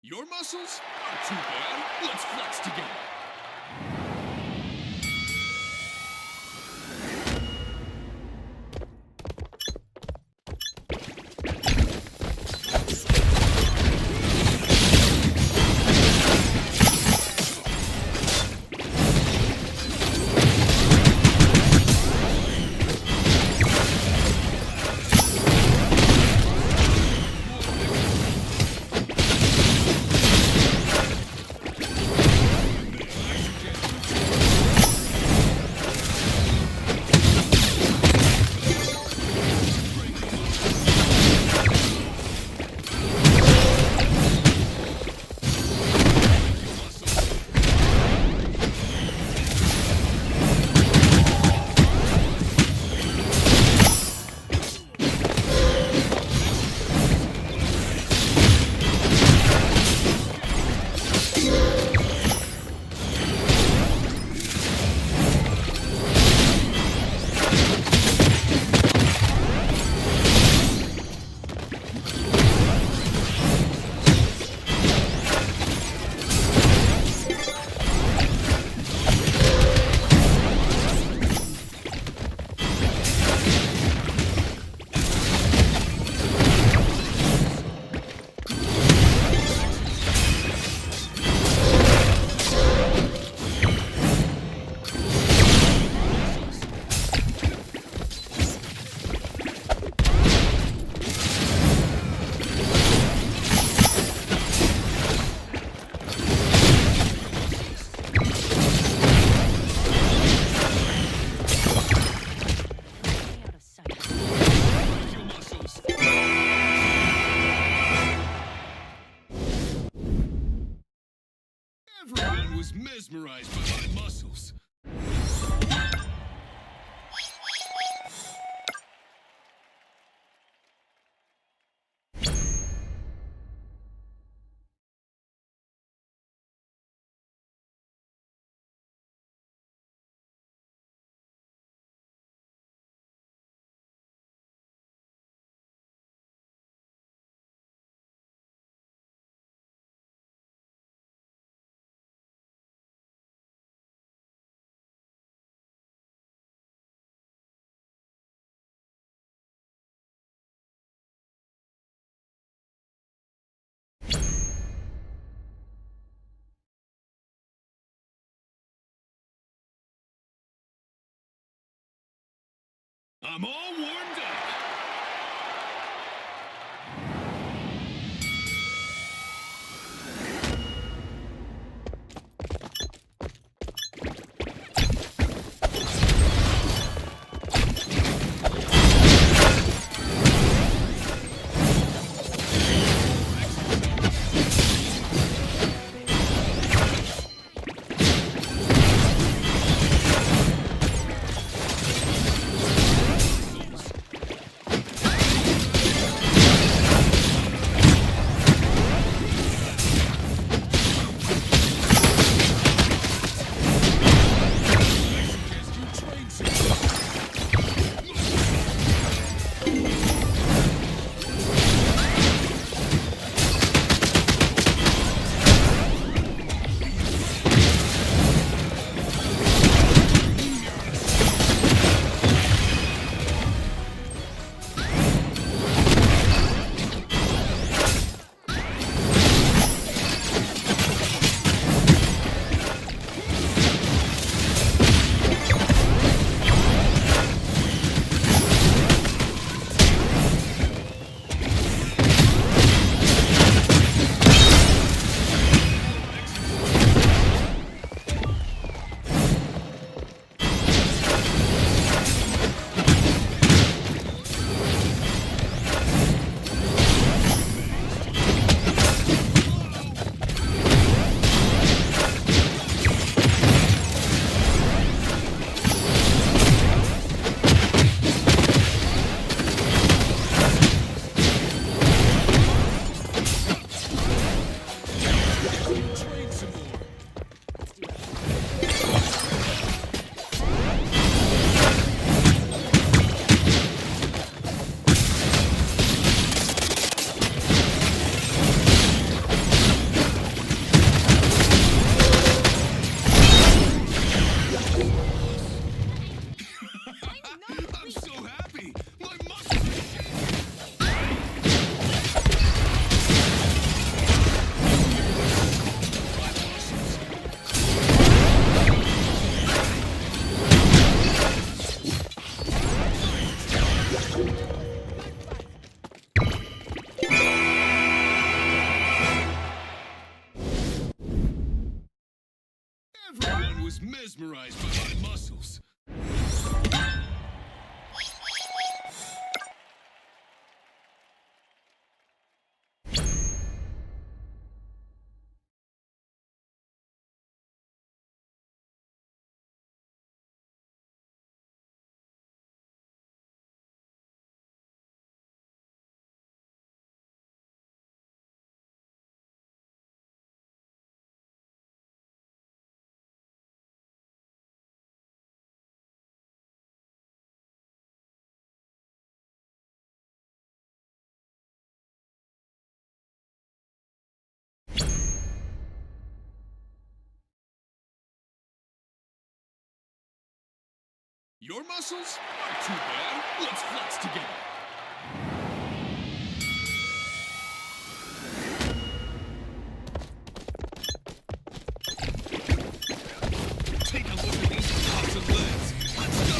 Your muscles? Not too bad. Let's flex together. Everyone was mesmerized by my muscles. I'm all warmed up. mesmerized by my muscles. Your muscles aren't too bad. Let's flex together. Take a look at these quads and legs. Let's go!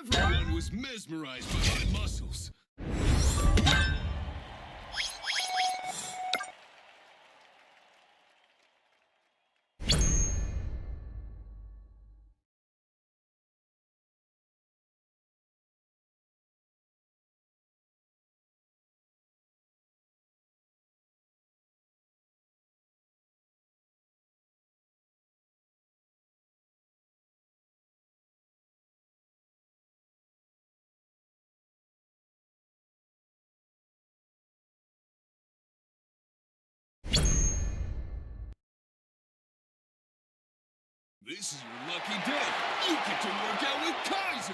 Everyone was mesmerized by my muscles. This is your lucky day. You get to work out with Kaiser.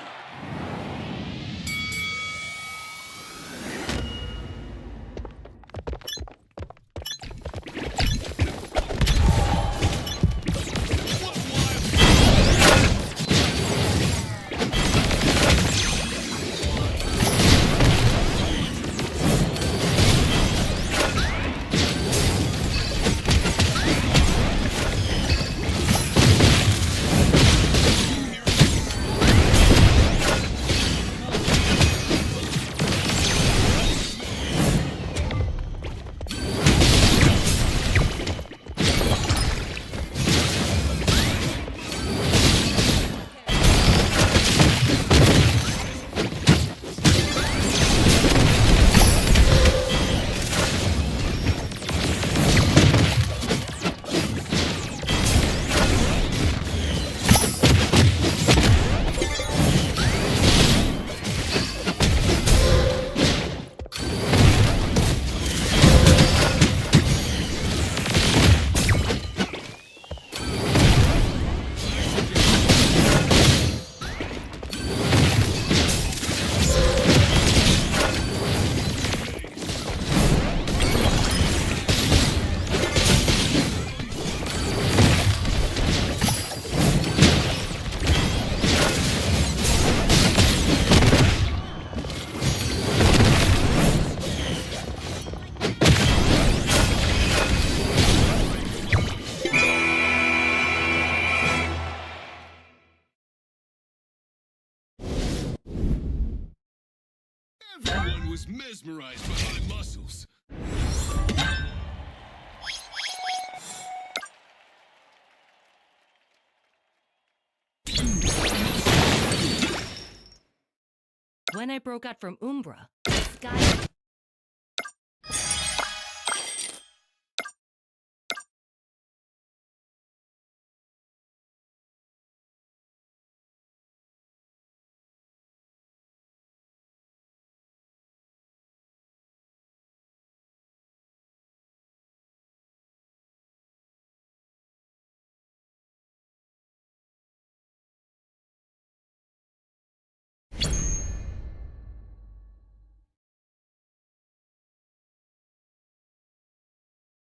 Everyone was mesmerized by my muscles. When I broke out from Umbra, Sky...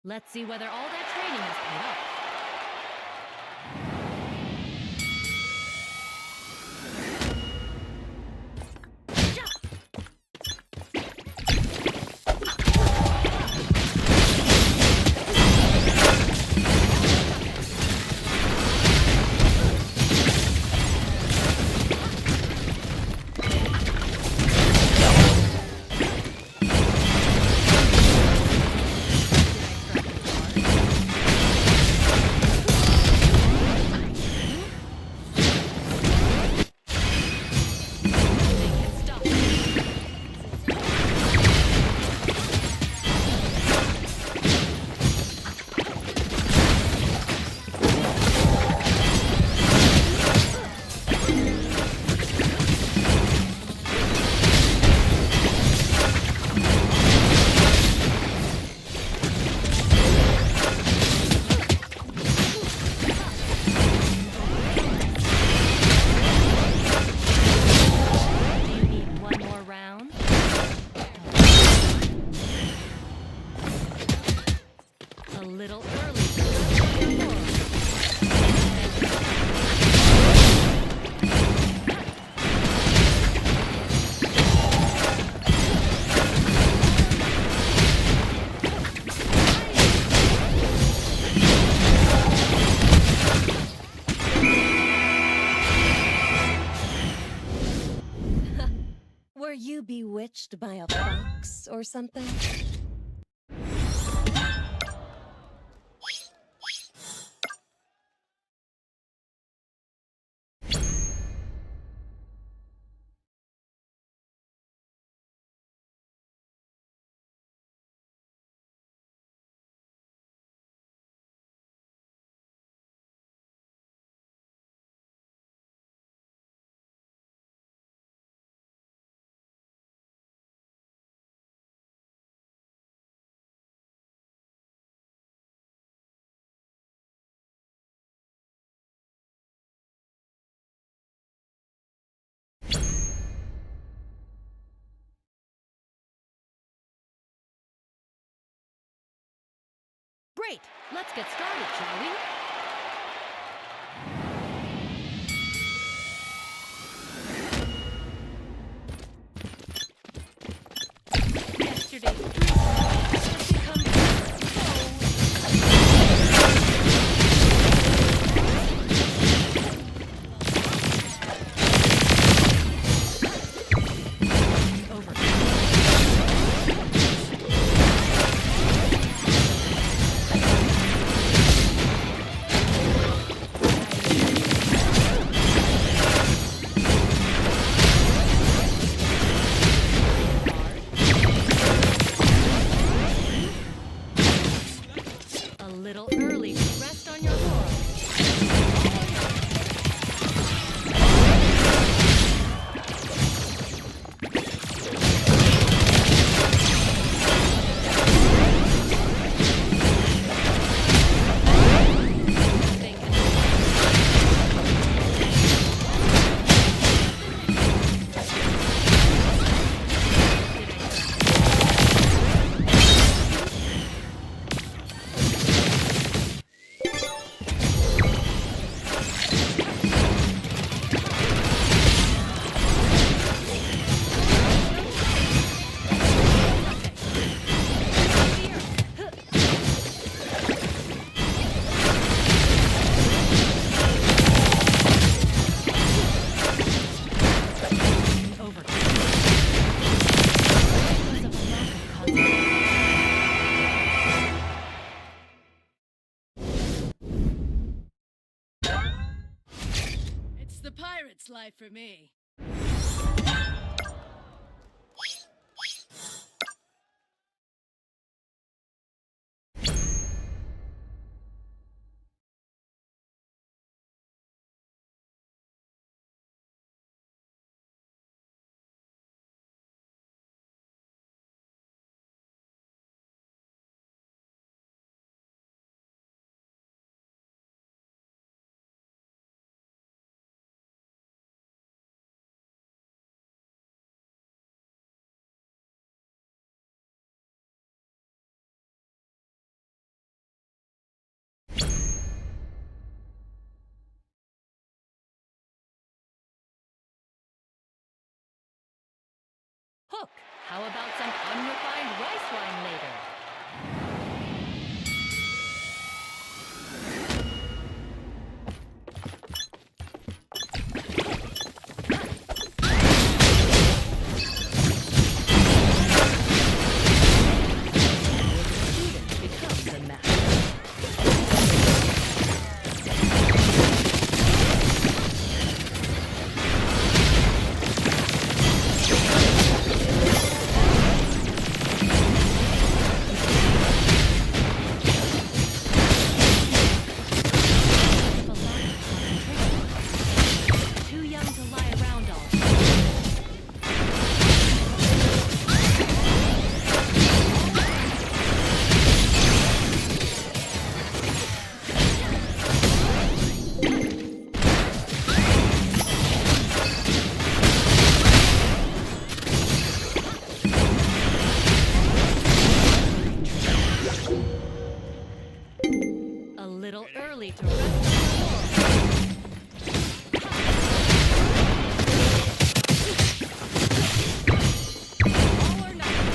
Let's see whether all that training has paid off. Were you bewitched by a fox or something? Great! Let's get started, shall we? Yesterday's dream has become That's life for me. Hook, how about some unrefined rice wine later? Student becomes a master. A lack of concentration. Too young to lie around all day. A little early to rest. All or nothing.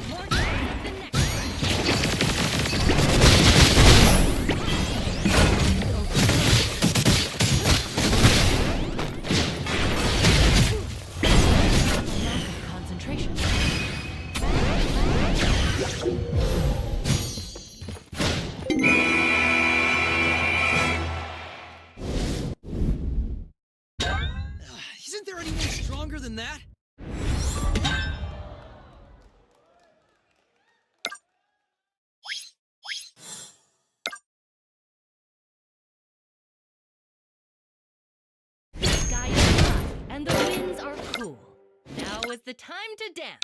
More times than next. Lack of concentration. Isn't there anyone stronger than that? The sky is high and the winds are cool. Now is the time to dance.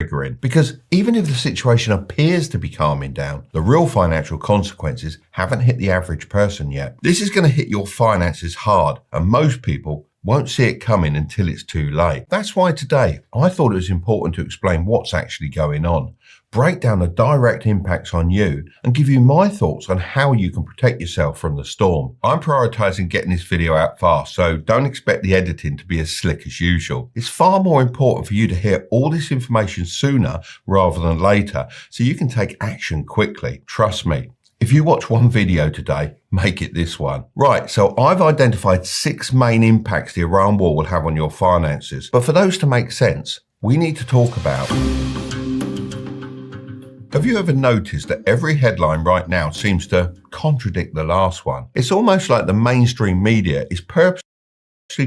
triggering, because even if the situation appears to be calming down, the real financial consequences haven't hit the average person yet. This is going to hit your finances hard, and most people won't see it coming until it's too late. That's why today I thought it was important to explain what's actually going on, break down the direct impacts on you, and give you my thoughts on how you can protect yourself from the storm. I'm prioritizing getting this video out fast, so don't expect the editing to be as slick as usual. It's far more important for you to hear all this information sooner rather than later, so you can take action quickly. Trust me. If you watch one video today, make it this one. Right, so I've identified 6 main impacts the Iran war will have on your finances. But for those to make sense, we need to talk about... Have you ever noticed that every headline right now seems to contradict the last one? It's almost like the mainstream media is purposely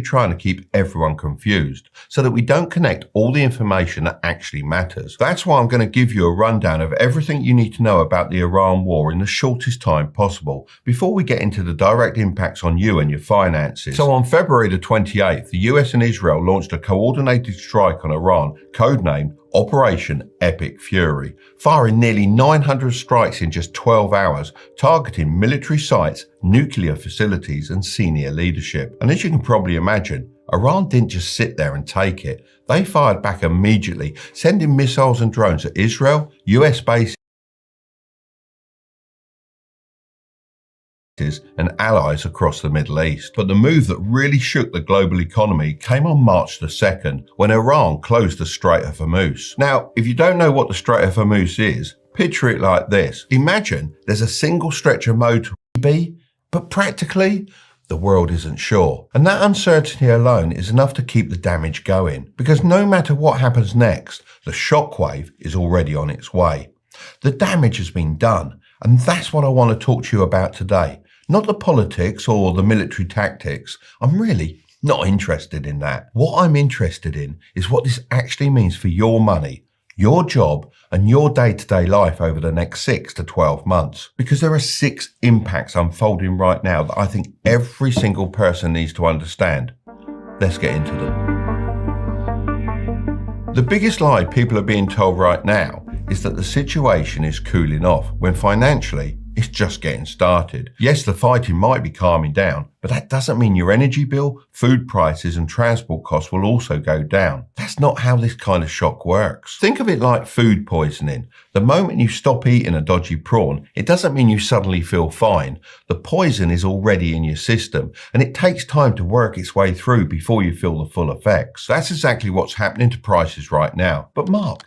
trying to keep everyone confused so that we don't connect all the information that actually matters. That's why I'm going to give you a rundown of everything you need to know about the Iran war in the shortest time possible before we get into the direct impacts on you and your finances. So on February the 28th, the US and Israel launched a coordinated strike on Iran, codenamed Operation Epic Fury, firing nearly 900 strikes in just 12 hours, targeting military sites, nuclear facilities, and senior leadership. And as you can probably imagine, Iran didn't just sit there and take it. They fired back immediately, sending missiles and drones at Israel, US bases, and allies across the Middle East. But the move that really shook the global economy came on March the 2nd, when Iran closed the Strait of Hormuz. Now, if you don't know what the Strait of Hormuz is, picture it like this. Imagine there's a single stretch of motorway, but practically, the world isn't sure. And that uncertainty alone is enough to keep the damage going, because no matter what happens next, the shockwave is already on its way. The damage has been done, and that's what I want to talk to you about today. Not the politics or the military tactics. I'm really not interested in that. What I'm interested in is what this actually means for your money, your job, and your day-to-day life over the next 6 to 12 months. Because there are 6 impacts unfolding right now that I think every single person needs to understand. Let's get into them. The biggest lie people are being told right now is that the situation is cooling off, when financially, it's just getting started. Yes, the fighting might be calming down, but that doesn't mean your energy bill, food prices, and transport costs will also go down. That's not how this kind of shock works. Think of it like food poisoning. The moment you stop eating a dodgy prawn, it doesn't mean you suddenly feel fine. The poison is already in your system, and it takes time to work its way through before you feel the full effects. That's exactly what's happening to prices right now. But Mark,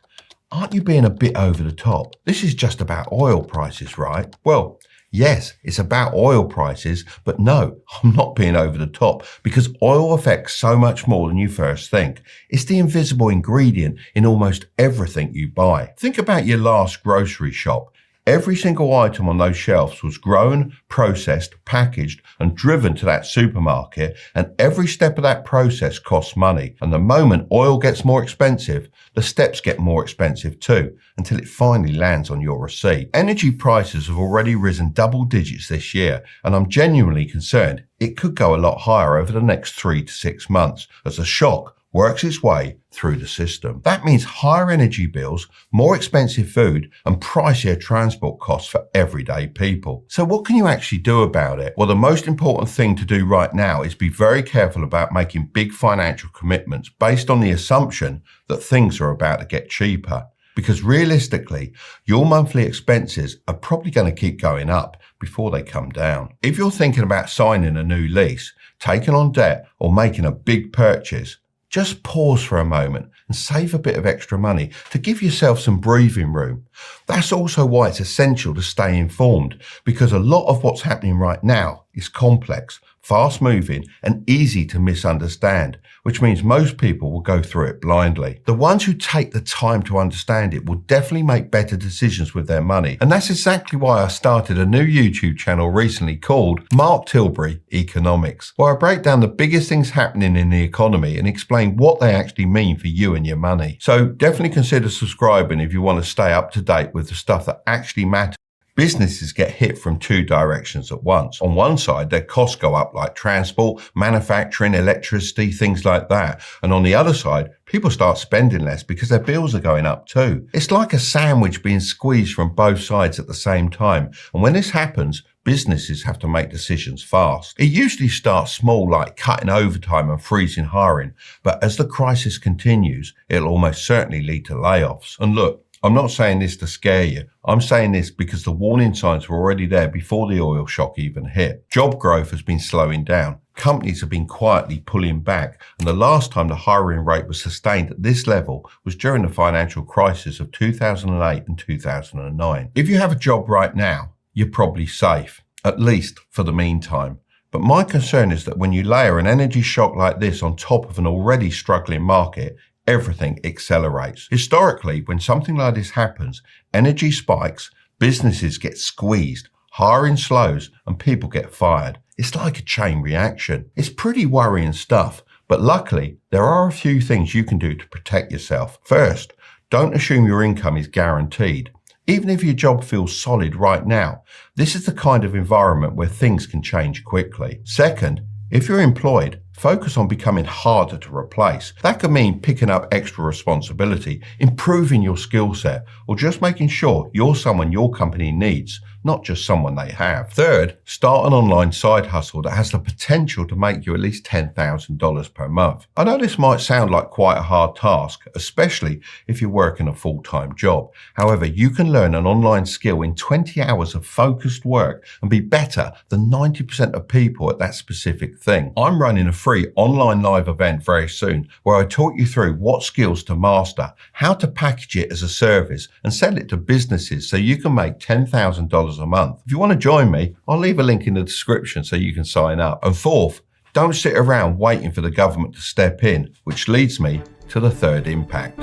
aren't you being a bit over the top? This is just about oil prices, right? Well, yes, it's about oil prices, but no, I'm not being over the top, because oil affects so much more than you first think. It's the invisible ingredient in almost everything you buy. Think about your last grocery shop. Every single item on those shelves was grown, processed, packaged, and driven to that supermarket, and every step of that process costs money. And the moment oil gets more expensive, the steps get more expensive too, until it finally lands on your receipt. Energy prices have already risen double digits this year, and I'm genuinely concerned it could go a lot higher over the next 3 to 6 months as the shock works its way through the system. That means higher energy bills, more expensive food, and pricier transport costs for everyday people. So what can you actually do about it? Well, the most important thing to do right now is be very careful about making big financial commitments based on the assumption that things are about to get cheaper. Because realistically, your monthly expenses are probably going to keep going up before they come down. If you're thinking about signing a new lease, taking on debt, or making a big purchase, just pause for a moment and save a bit of extra money to give yourself some breathing room. That's also why it's essential to stay informed, because a lot of what's happening right now is complex, fast-moving, and easy to misunderstand, which means most people will go through it blindly. The ones who take the time to understand it will definitely make better decisions with their money. And that's exactly why I started a new YouTube channel recently called Mark Tilbury Economics, where I break down the biggest things happening in the economy and explain what they actually mean for you and your money. So definitely consider subscribing if you want to stay up to date with the stuff that actually matters businesses get hit from two directions at once. On one side, their costs go up like transport, manufacturing, electricity, things like that. And on the other side, people start spending less because their bills are going up too. It's like a sandwich being squeezed from both sides at the same time. And when this happens, businesses have to make decisions fast. It usually starts small, like cutting overtime and freezing hiring. But as the crisis continues, it'll almost certainly lead to layoffs. And look, I'm not saying this to scare you. I'm saying this because the warning signs were already there before the oil shock even hit. Job growth has been slowing down. Companies have been quietly pulling back. And the last time the hiring rate was sustained at this level was during the financial crisis of 2008 and 2009. If you have a job right now, you're probably safe, at least for the meantime. But my concern is that when you layer an energy shock like this on top of an already struggling market, everything accelerates. Historically, when something like this happens, energy spikes, businesses get squeezed, hiring slows, and people get fired. It's like a chain reaction. It's pretty worrying stuff, but luckily, there are a few things you can do to protect yourself. First, don't assume your income is guaranteed. Even if your job feels solid right now, this is the kind of environment where things can change quickly. Second, if you're employed, focus on becoming harder to replace. That could mean picking up extra responsibility, improving your skill set, or just making sure you're someone your company needs, not just someone they have. Third, start an online side hustle that has the potential to make you at least $10,000 per month. I know this might sound like quite a hard task, especially if you're working a full-time job. However, you can learn an online skill in 20 hours of focused work and be better than 90% of people at that specific thing. I'm running a free online live event very soon where I talk you through what skills to master, how to package it as a service and sell it to businesses so you can make $10,000 a month. If you want to join me, I'll leave a link in the description so you can sign up. And fourth, don't sit around waiting for the government to step in, which leads me to the third impact.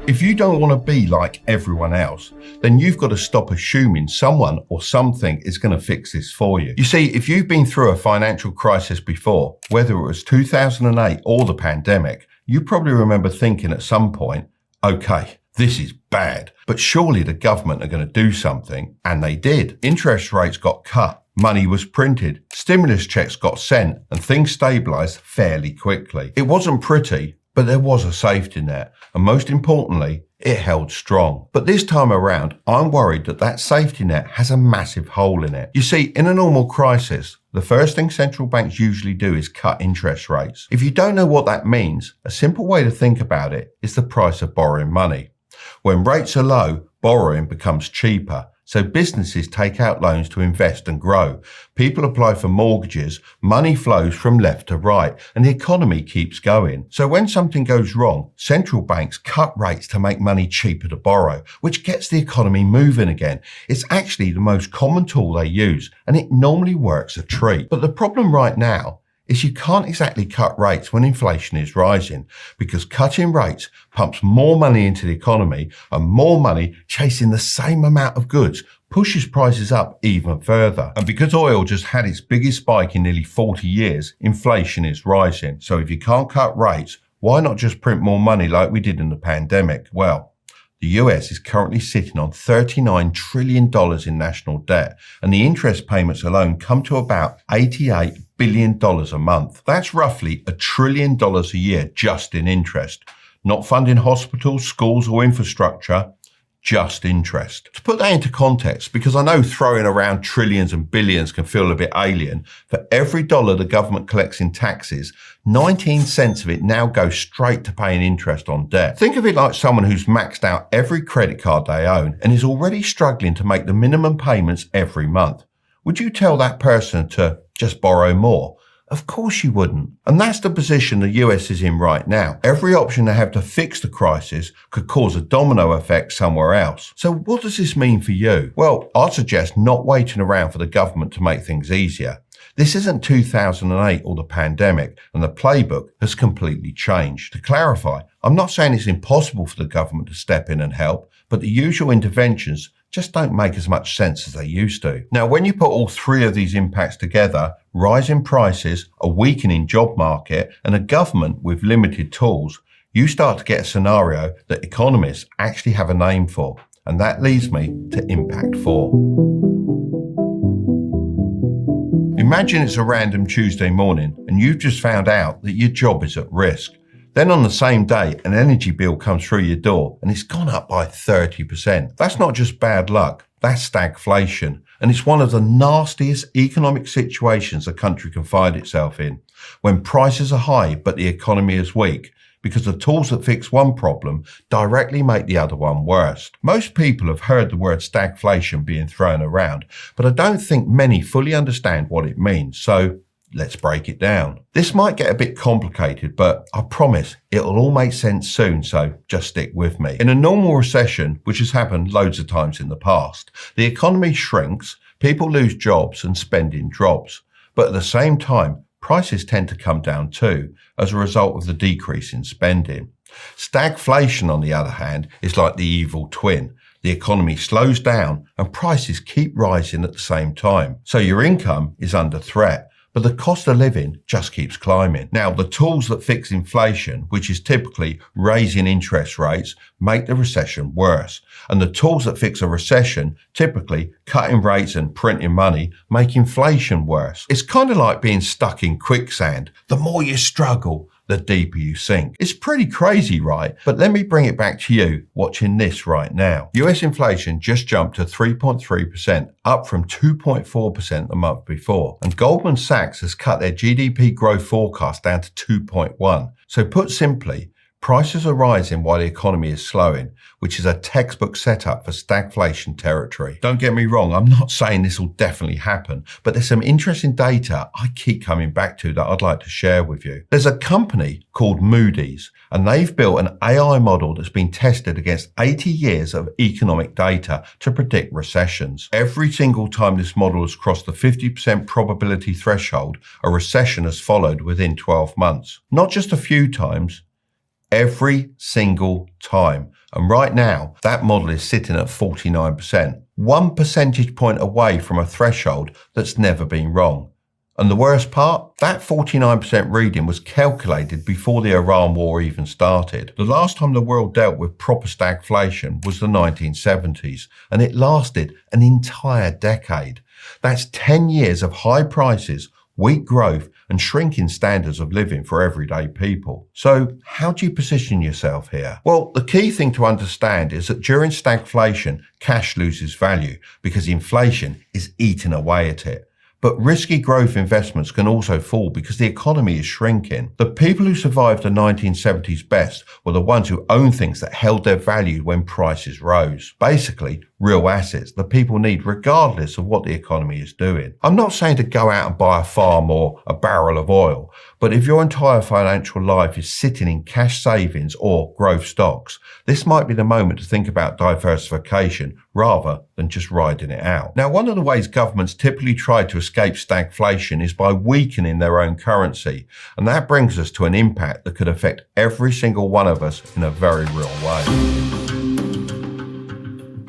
If you don't want to be like everyone else, then you've got to stop assuming someone or something is going to fix this for you. You see, if you've been through a financial crisis before, whether it was 2008 or the pandemic, you probably remember thinking at some point, okay, this is bad, but surely the government are going to do something. And they did. Interest rates got cut. Money was printed. Stimulus checks got sent and things stabilized fairly quickly. It wasn't pretty, but there was a safety net. And most importantly, it held strong. But this time around, I'm worried that that safety net has a massive hole in it. You see, in a normal crisis, the first thing central banks usually do is cut interest rates. If you don't know what that means, a simple way to think about it is the price of borrowing money. When rates are low, borrowing becomes cheaper. So businesses take out loans to invest and grow. People apply for mortgages, money flows from left to right, and the economy keeps going. So when something goes wrong, central banks cut rates to make money cheaper to borrow, which gets the economy moving again. It's actually the most common tool they use, and it normally works a treat. But the problem right now is you can't exactly cut rates when inflation is rising, because cutting rates pumps more money into the economy, and more money chasing the same amount of goods pushes prices up even further. And because oil just had its biggest spike in nearly 40 years, inflation is rising. So if you can't cut rates, why not just print more money like we did in the pandemic? Well, the US is currently sitting on $39 trillion in national debt, and the interest payments alone come to about $88 billion a month. That's roughly $1 trillion a year just in interest, not funding hospitals, schools, or infrastructure, just interest. To put that into context, because I know throwing around trillions and billions can feel a bit alien, for every dollar the government collects in taxes, 19 cents of it now goes straight to paying interest on debt. Think of it like someone who's maxed out every credit card they own and is already struggling to make the minimum payments every month. Would you tell that person to just borrow more? Of course you wouldn't. And that's the position the US is in right now. Every option they have to fix the crisis could cause a domino effect somewhere else. So what does this mean for you? Well, I'd suggest not waiting around for the government to make things easier. This isn't 2008 or the pandemic, and the playbook has completely changed. To clarify, I'm not saying it's impossible for the government to step in and help, but the usual interventions just don't make as much sense as they used to. Now, when you put all three of these impacts together, rising prices, a weakening job market, and a government with limited tools, you start to get a scenario that economists actually have a name for: And that leads me to impact 4. Imagine it's a random Tuesday morning and you've just found out that your job is at risk. Then on the same day, an energy bill comes through your door and it's gone up by 30%. That's not just bad luck, that's stagflation. And it's one of the nastiest economic situations a country can find itself in, when prices are high but the economy is weak, because the tools that fix one problem directly make the other one worse. Most people have heard the word stagflation being thrown around, but I don't think many fully understand what it means. So let's break it down. This might get a bit complicated, but I promise it'll all make sense soon, so just stick with me. In a normal recession, which has happened loads of times in the past, the economy shrinks, people lose jobs and spending drops. But at the same time, prices tend to come down too, as a result of the decrease in spending. Stagflation, on the other hand, is like the evil twin. The economy slows down and prices keep rising at the same time. So your income is under threat, but the cost of living just keeps climbing. Now, the tools that fix inflation, which is typically raising interest rates, make the recession worse. And the tools that fix a recession, typically cutting rates and printing money, make inflation worse. It's kind of like being stuck in quicksand. The more you struggle, the deeper you sink. It's pretty crazy, right? But let me bring it back to you watching this right now. US inflation just jumped to 3.3%, up from 2.4% the month before. And Goldman Sachs has cut their GDP growth forecast down to 2.1. So put simply, prices are rising while the economy is slowing, which is a textbook setup for stagflation territory. Don't get me wrong, I'm not saying this will definitely happen, but there's some interesting data I keep coming back to that I'd like to share with you. There's a company called Moody's, and they've built an AI model that's been tested against 80 years of economic data to predict recessions. Every single time this model has crossed the 50% probability threshold, a recession has followed within 12 months. Not just a few times, every single time. And right now, that model is sitting at 49%, 1 percentage point away from a threshold that's never been wrong. And the worst part? That 49% reading was calculated before the Iran war even started. The last time the world dealt with proper stagflation was the 1970s, and it lasted an entire decade. That's 10 years of high prices, weak growth, and shrinking standards of living for everyday people. So how do you position yourself here? Well, the key thing to understand is that during stagflation, cash loses value because inflation is eating away at it. But risky growth investments can also fall because the economy is shrinking. The people who survived the 1970s best were the ones who owned things that held their value when prices rose. Basically, real assets that people need regardless of what the economy is doing. I'm not saying to go out and buy a farm or a barrel of oil, but if your entire financial life is sitting in cash savings or growth stocks, this might be the moment to think about diversification rather than just riding it out. Now, one of the ways governments typically try to escape stagflation is by weakening their own currency. And that brings us to an impact that could affect every single one of us in a very real way.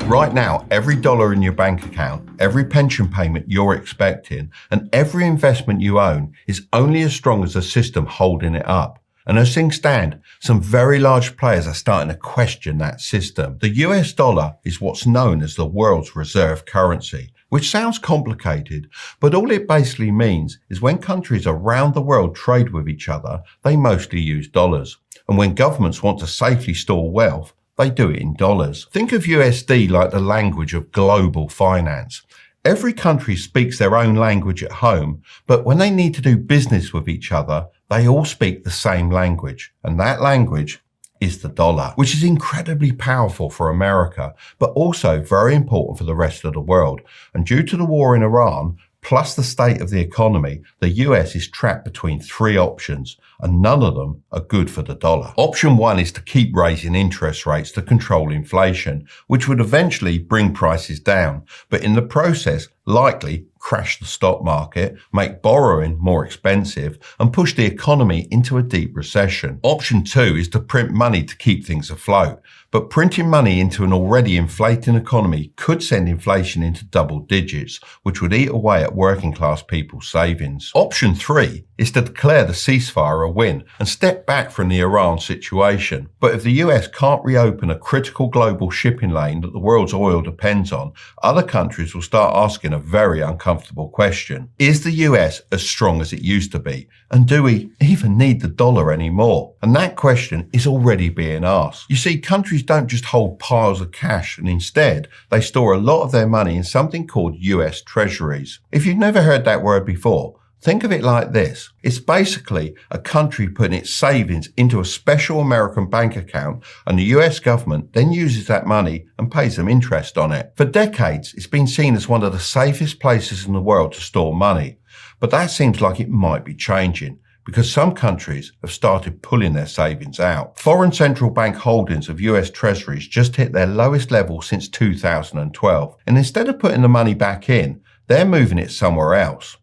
Right now, every dollar in your bank account, every pension payment you're expecting, and every investment you own is only as strong as the system holding it up. And as things stand, some very large players are starting to question that system. The US dollar is what's known as the world's reserve currency, which sounds complicated, but all it basically means is when countries around the world trade with each other, they mostly use dollars. And when governments want to safely store wealth, they do it in dollars. Think of USD like the language of global finance. Every country speaks their own language at home, but when they need to do business with each other, they all speak the same language. And that language is the dollar, which is incredibly powerful for America, but also very important for the rest of the world. And due to the war in Iran, plus the state of the economy, the US is trapped between three options, and none of them are good for the dollar. Option one is to keep raising interest rates to control inflation, which would eventually bring prices down, but in the process, likely crash the stock market, make borrowing more expensive, and push the economy into a deep recession. Option two is to print money to keep things afloat, But printing money into an already inflating economy could send inflation into double digits, which would eat away at working class people's savings. Option 3 is to declare the ceasefire a win and step back from the Iran situation. But if the US can't reopen a critical global shipping lane that the world's oil depends on, other countries will start asking a very uncomfortable question. Is the US as strong as it used to be? And do we even need the dollar anymore? And that question is already being asked. You see, countries don't just hold piles of cash, and instead they store a lot of their money in something called US Treasuries. If you've never heard that word before, think of it like this. It's basically a country putting its savings into a special American bank account, and the US government then uses that money and pays them interest on it. For decades, it's been seen as one of the safest places in the world to store money. But that seems like it might be changing, because some countries have started pulling their savings out. Foreign central bank holdings of US Treasuries just hit their lowest level since 2012. And instead of putting the money back in, they're moving it somewhere else.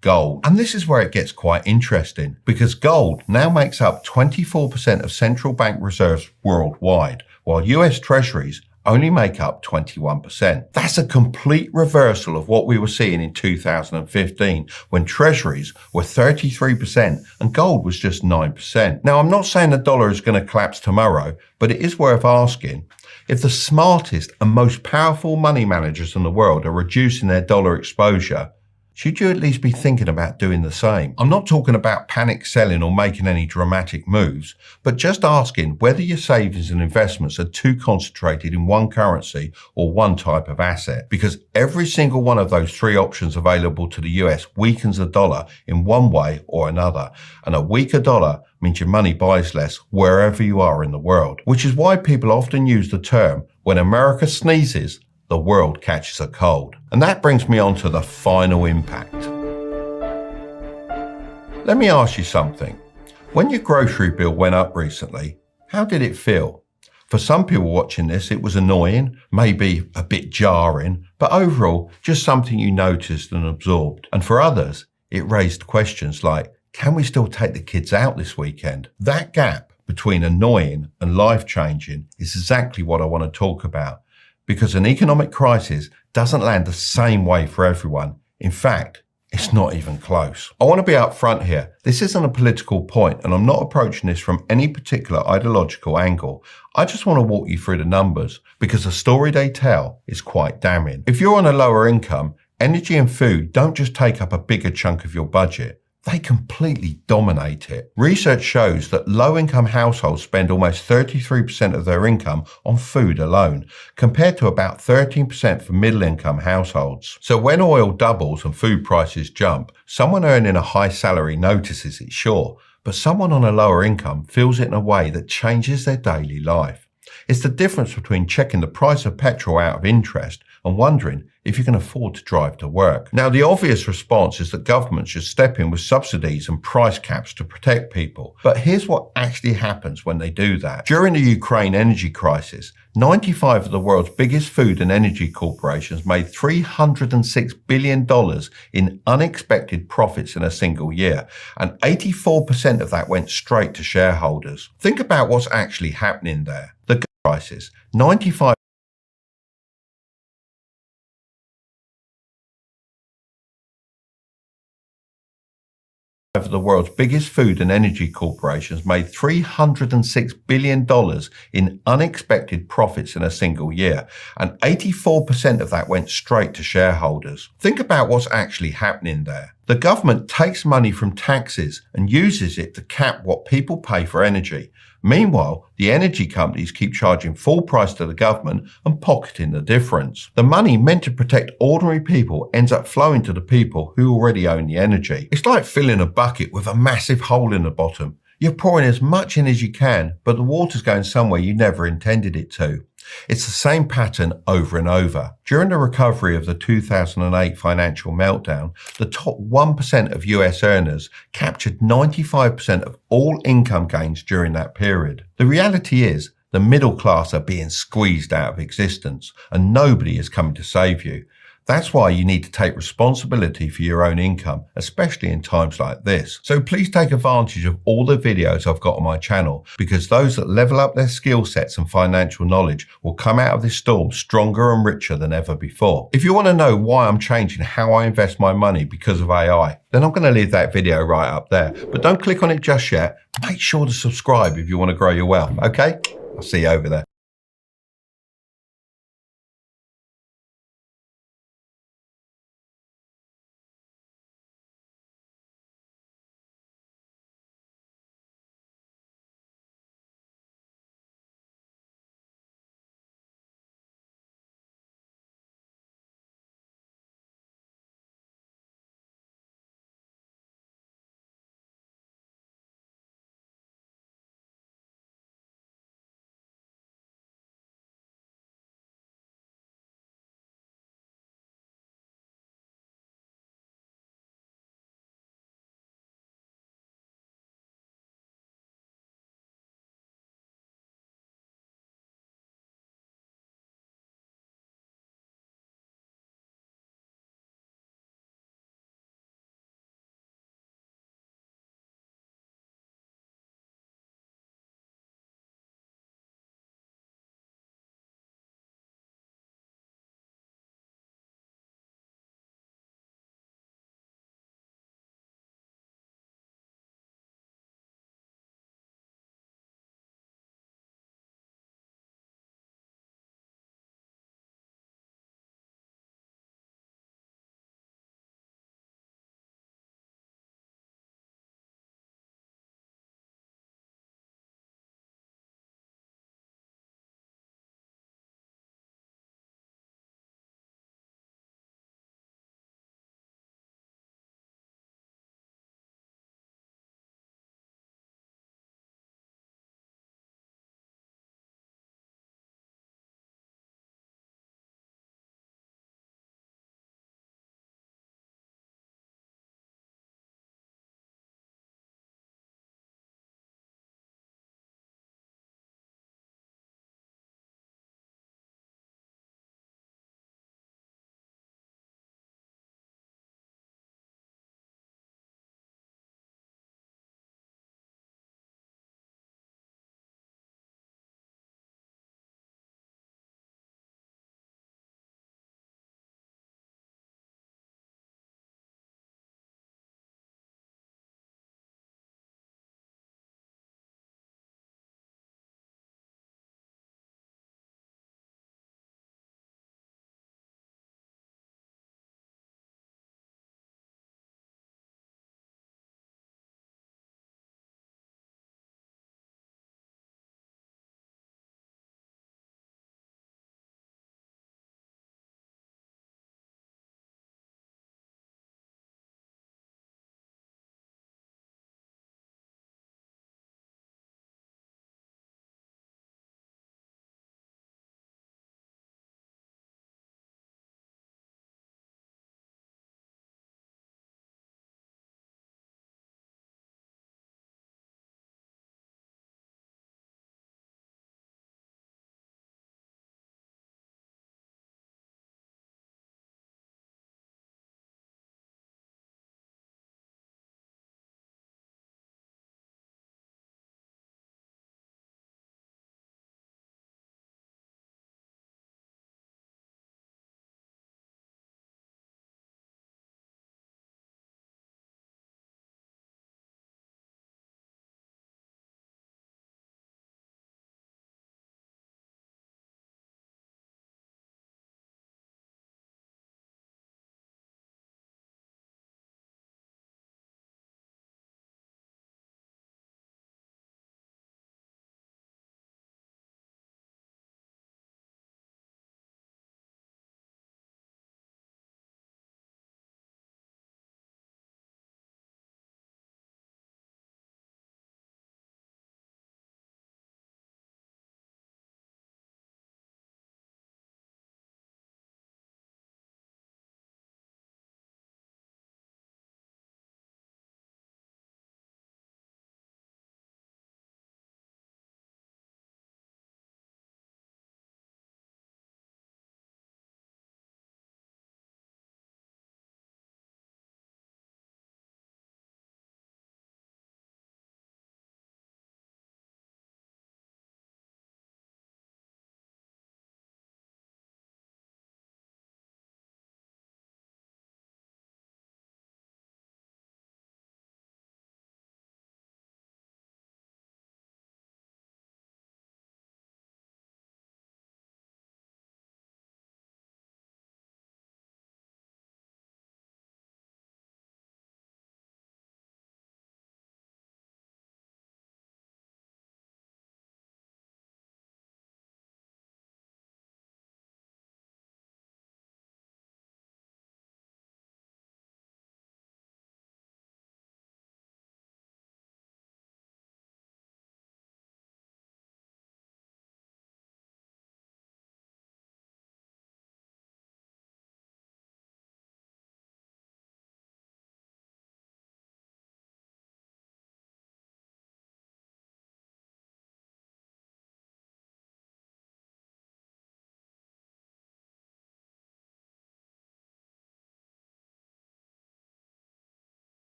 Gold. And this is where it gets quite interesting, because gold now makes up 24% of central bank reserves worldwide, while US Treasuries only make up 21%. That's a complete reversal of what we were seeing in 2015, when treasuries were 33% and gold was just 9%. Now, I'm not saying the dollar is going to collapse tomorrow, but it is worth asking, if the smartest and most powerful money managers in the world are reducing their dollar exposure, should you at least be thinking about doing the same? I'm not talking about panic selling or making any dramatic moves, but just asking whether your savings and investments are too concentrated in one currency or one type of asset, because every single one of those three options available to the US weakens the dollar in one way or another, and a weaker dollar means your money buys less wherever you are in the world, which is why people often use the term, when America sneezes, the world catches a cold. And that brings me on to the final impact. Let me ask you something. When your grocery bill went up recently, how did it feel? For some people watching this, it was annoying, maybe a bit jarring, but overall, just something you noticed and absorbed. And for others, it raised questions like, can we still take the kids out this weekend? That gap between annoying and life-changing is exactly what I want to talk about. Because an economic crisis doesn't land the same way for everyone. In fact, it's not even close. I want to be upfront here. This isn't a political point, and I'm not approaching this from any particular ideological angle. I just want to walk you through the numbers, because the story they tell is quite damning. If you're on a lower income, energy and food don't just take up a bigger chunk of your budget. They completely dominate it. Research shows that low-income households spend almost 33% of their income on food alone, compared to about 13% for middle-income households. So when oil doubles and food prices jump, someone earning a high salary notices it, sure, but someone on a lower income feels it in a way that changes their daily life. It's the difference between checking the price of petrol out of interest and wondering if you can afford to drive to work. Now, the obvious response is that governments should step in with subsidies and price caps to protect people. But here's what actually happens when they do that. During the Ukraine energy crisis, 95 of the world's biggest food and energy corporations made $306 billion in unexpected profits in a single year, and 84% of that went straight to shareholders. Think about what's actually happening there. The gas crisis, 95 of the world's biggest food and energy corporations made $306 billion in unexpected profits in a single year, and 84% of that went straight to shareholders. Think about what's actually happening there. The government takes money from taxes and uses it to cap what people pay for energy. Meanwhile, the energy companies keep charging full price to the government and pocketing the difference. The money meant to protect ordinary people ends up flowing to the people who already own the energy. It's like filling a bucket with a massive hole in the bottom. You're pouring as much in as you can, but the water's going somewhere you never intended it to. It's the same pattern over and over. During the recovery of the 2008 financial meltdown, the top 1% of US earners captured 95% of all income gains during that period. The reality is, the middle class are being squeezed out of existence, and nobody is coming to save you. That's why you need to take responsibility for your own income, especially in times like this. So please take advantage of all the videos I've got on my channel, because those that level up their skill sets and financial knowledge will come out of this storm stronger and richer than ever before. If you want to know why I'm changing how I invest my money because of AI, then I'm going to leave that video right up there. But don't click on it just yet. Make sure to subscribe if you want to grow your wealth, okay? I'll see you over there.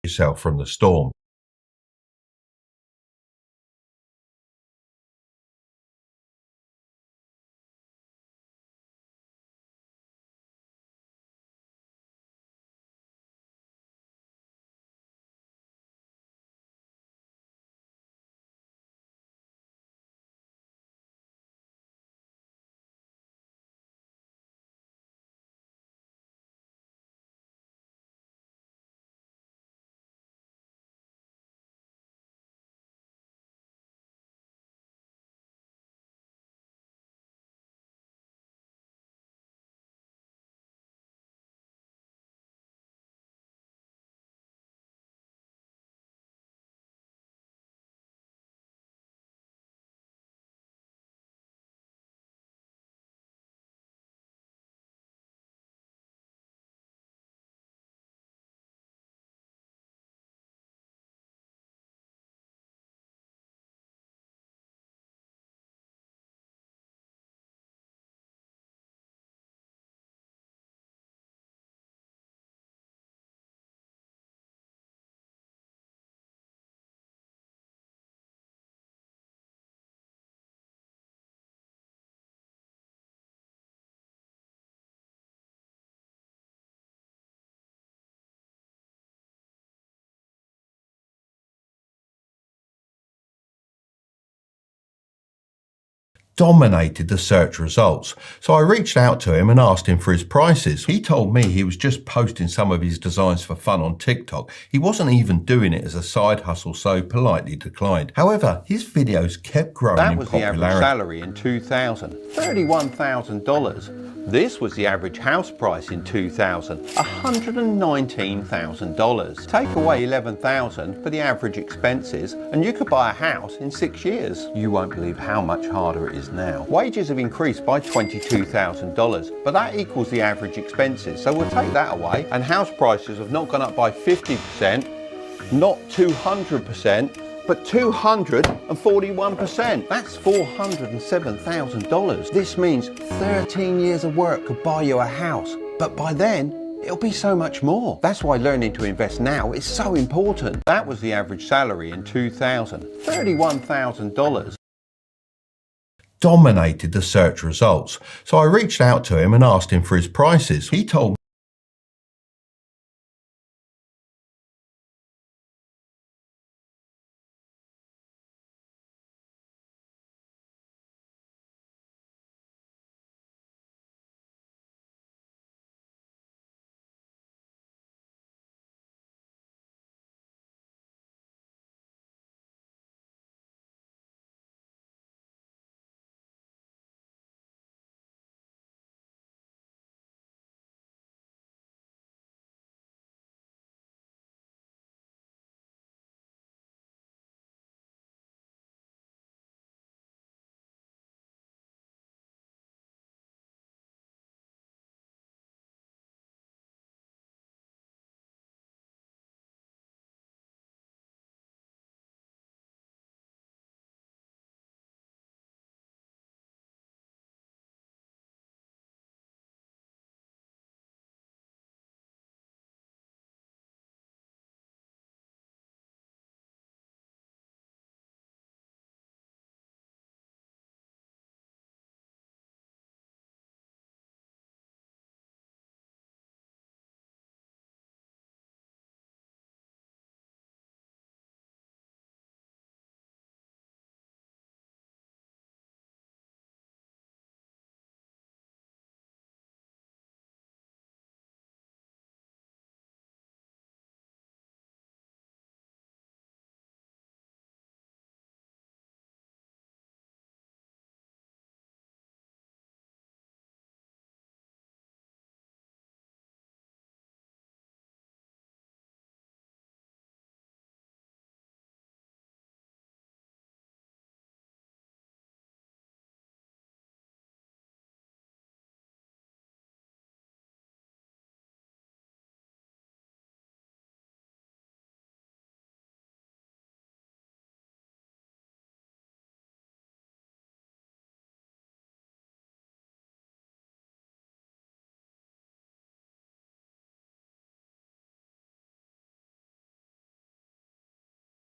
yourself from the storm. Dominated the search results. So I reached out to him and asked him for his prices. He told me he was just posting some of his designs for fun on TikTok. He wasn't even doing it as a side hustle, so politely declined. However, his videos kept growing in popularity. That was the average salary in 2000, $31,000. This was the average house price in 2000, $119,000. Take away $11,000 for the average expenses and you could buy a house in 6 years. You won't believe how much harder it is now. Wages have increased by $22,000, but that equals the average expenses. So we'll take that away, and house prices have not gone up by 50%, not 200%, but 241%. That's $407,000. This means 13 years of work could buy you a house, but by then, it'll be so much more. That's why learning to invest now is so important. That was the average salary in 2000, $31,000. Dominated the search results. So I reached out to him and asked him for his prices. He told